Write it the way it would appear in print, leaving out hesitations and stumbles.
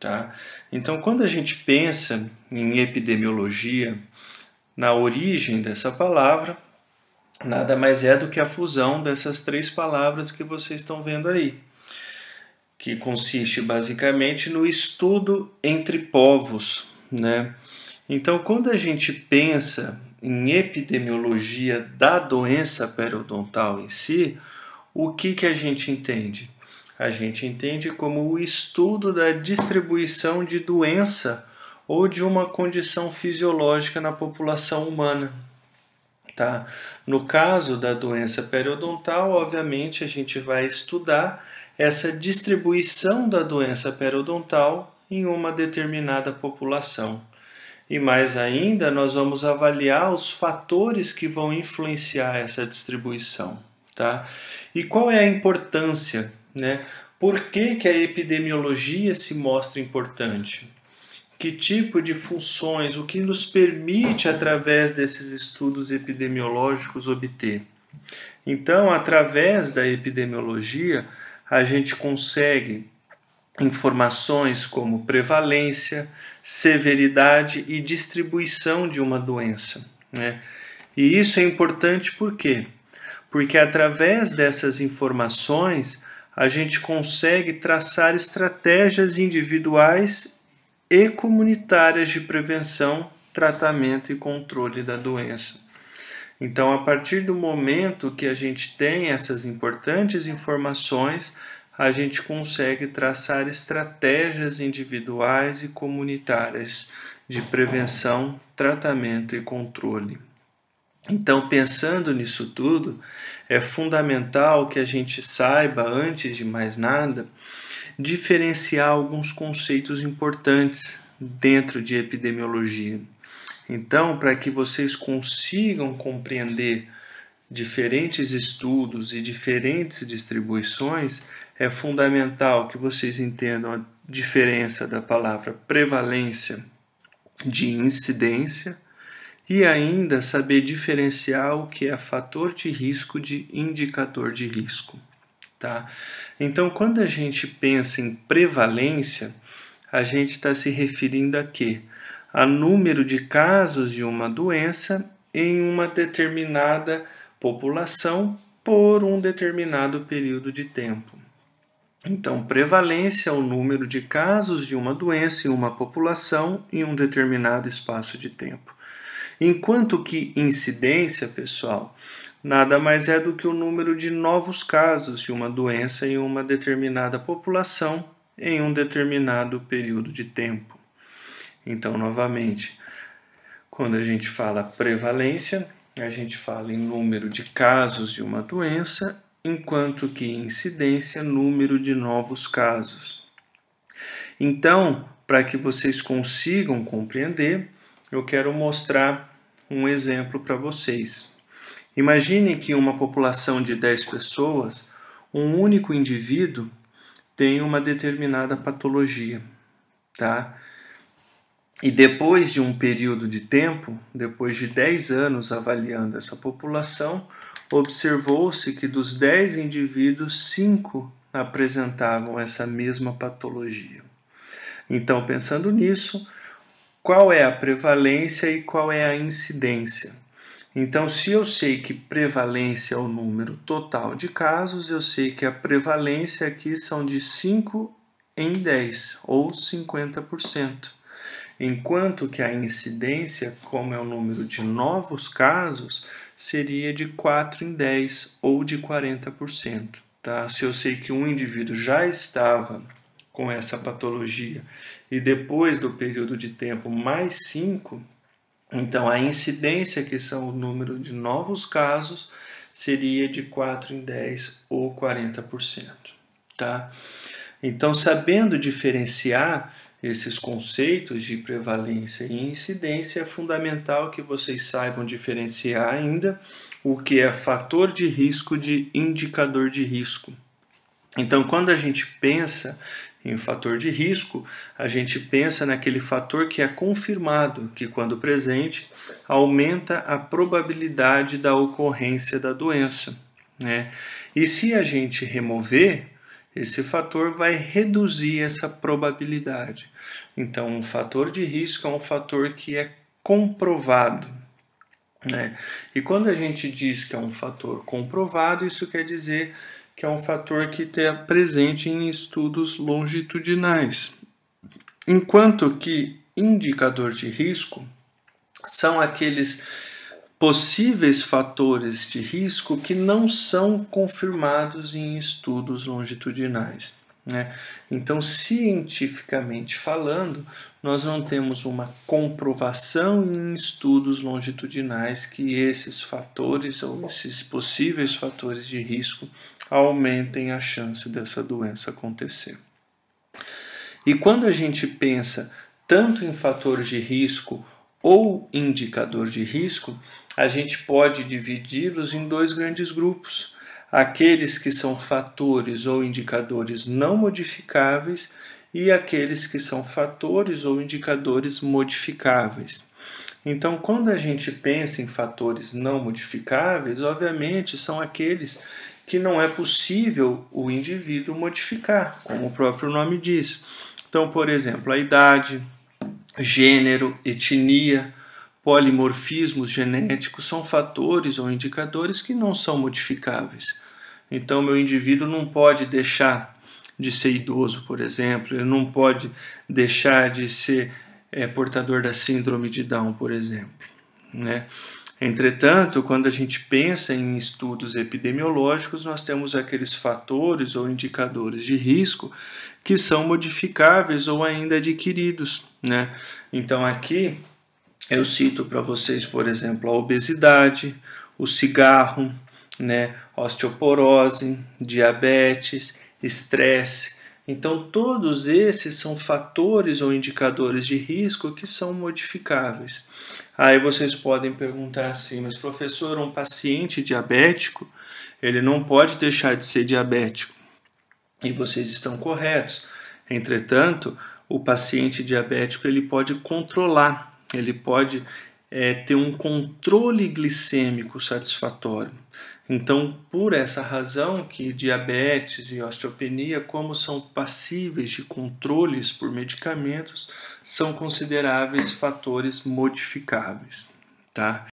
tá? Então, quando a gente pensa em epidemiologia, na origem dessa palavra, nada mais é do que a fusão dessas três palavras que vocês estão vendo aí, que consiste basicamente no estudo entre povos, né? Então, quando a gente pensa em epidemiologia da doença periodontal em si, o que a gente entende? A gente entende como o estudo da distribuição de doença ou de uma condição fisiológica na população humana. Tá? No caso da doença periodontal, obviamente, a gente vai estudar essa distribuição da doença periodontal em uma determinada população. E mais ainda, nós vamos avaliar os fatores que vão influenciar essa distribuição. Tá? E qual é a importância, né? Por que a epidemiologia se mostra importante? Que tipo de funções, o que nos permite, através desses estudos epidemiológicos, obter? Então, através da epidemiologia, a gente consegue informações como prevalência, severidade e distribuição de uma doença, né? E isso é importante por quê? Porque através dessas informações a gente consegue traçar estratégias individuais e comunitárias de prevenção, tratamento e controle da doença. Então, a partir do momento que a gente tem essas importantes informações, a gente consegue traçar estratégias individuais e comunitárias de prevenção, tratamento e controle. Então, pensando nisso tudo, é fundamental que a gente saiba, antes de mais nada, diferenciar alguns conceitos importantes dentro de epidemiologia. Então, para que vocês consigam compreender diferentes estudos e diferentes distribuições, é fundamental que vocês entendam a diferença da palavra prevalência de incidência e ainda saber diferenciar o que é fator de risco de indicador de risco. Tá? Então, quando a gente pensa em prevalência, a gente está se referindo a quê? A número de casos de uma doença em uma determinada população por um determinado período de tempo. Então, prevalência é o número de casos de uma doença em uma população em um determinado espaço de tempo. Enquanto que incidência, pessoal, nada mais é do que o número de novos casos de uma doença em uma determinada população em um determinado período de tempo. Então, novamente, quando a gente fala prevalência, a gente fala em número de casos de uma doença, enquanto que incidência, número de novos casos. Então, para que vocês consigam compreender, eu quero mostrar um exemplo para vocês. Imaginem que em uma população de 10 pessoas, um único indivíduo tem uma determinada patologia, tá? E depois de um período de tempo, depois de 10 anos avaliando essa população, observou-se que dos 10 indivíduos, 5 apresentavam essa mesma patologia. Então, pensando nisso, qual é a prevalência e qual é a incidência? Então, se eu sei que prevalência é o número total de casos, eu sei que a prevalência aqui são de 5 em 10, ou 50%. Enquanto que a incidência, como é o número de novos casos, seria de 4 em 10, ou de 40%. Tá? Se eu sei que um indivíduo já estava com essa patologia e depois do período de tempo mais 5, então a incidência, que são o número de novos casos, seria de 4 em 10 ou 40%. Tá? Então, sabendo diferenciar esses conceitos de prevalência e incidência, é fundamental que vocês saibam diferenciar ainda o que é fator de risco de indicador de risco. Então, quando a gente pensa em fator de risco, a gente pensa naquele fator que é confirmado, que quando presente, aumenta a probabilidade da ocorrência da doença, né? E se a gente remover esse fator vai reduzir essa probabilidade. Então, um fator de risco é um fator que é comprovado, né? E quando a gente diz que é um fator comprovado, isso quer dizer que é um fator que está presente em estudos longitudinais. Enquanto que indicador de risco são aqueles possíveis fatores de risco que não são confirmados em estudos longitudinais, né? Então, cientificamente falando, nós não temos uma comprovação em estudos longitudinais que esses fatores ou esses possíveis fatores de risco aumentem a chance dessa doença acontecer. E quando a gente pensa tanto em fator de risco ou indicador de risco, a gente pode dividi-los em dois grandes grupos: aqueles que são fatores ou indicadores não modificáveis e aqueles que são fatores ou indicadores modificáveis. Então, quando a gente pensa em fatores não modificáveis, obviamente são aqueles que não é possível o indivíduo modificar, como o próprio nome diz. Então, por exemplo, a idade, gênero, etnia, polimorfismos genéticos são fatores ou indicadores que não são modificáveis. Então, meu indivíduo não pode deixar de ser idoso, por exemplo, ele não pode deixar de ser portador da síndrome de Down, por exemplo, né? Entretanto, quando a gente pensa em estudos epidemiológicos, nós temos aqueles fatores ou indicadores de risco que são modificáveis ou ainda adquiridos, né? Então aqui eu cito para vocês, por exemplo, a obesidade, o cigarro, né? Osteoporose, diabetes, estresse. Então todos esses são fatores ou indicadores de risco que são modificáveis. Aí vocês podem perguntar assim, mas professor, um paciente diabético, ele não pode deixar de ser diabético. E vocês estão corretos. Entretanto, o paciente diabético ele pode controlar, ele pode ter um controle glicêmico satisfatório. Então, por essa razão que diabetes e osteopenia, como são passíveis de controles por medicamentos, são consideráveis fatores modificáveis, tá?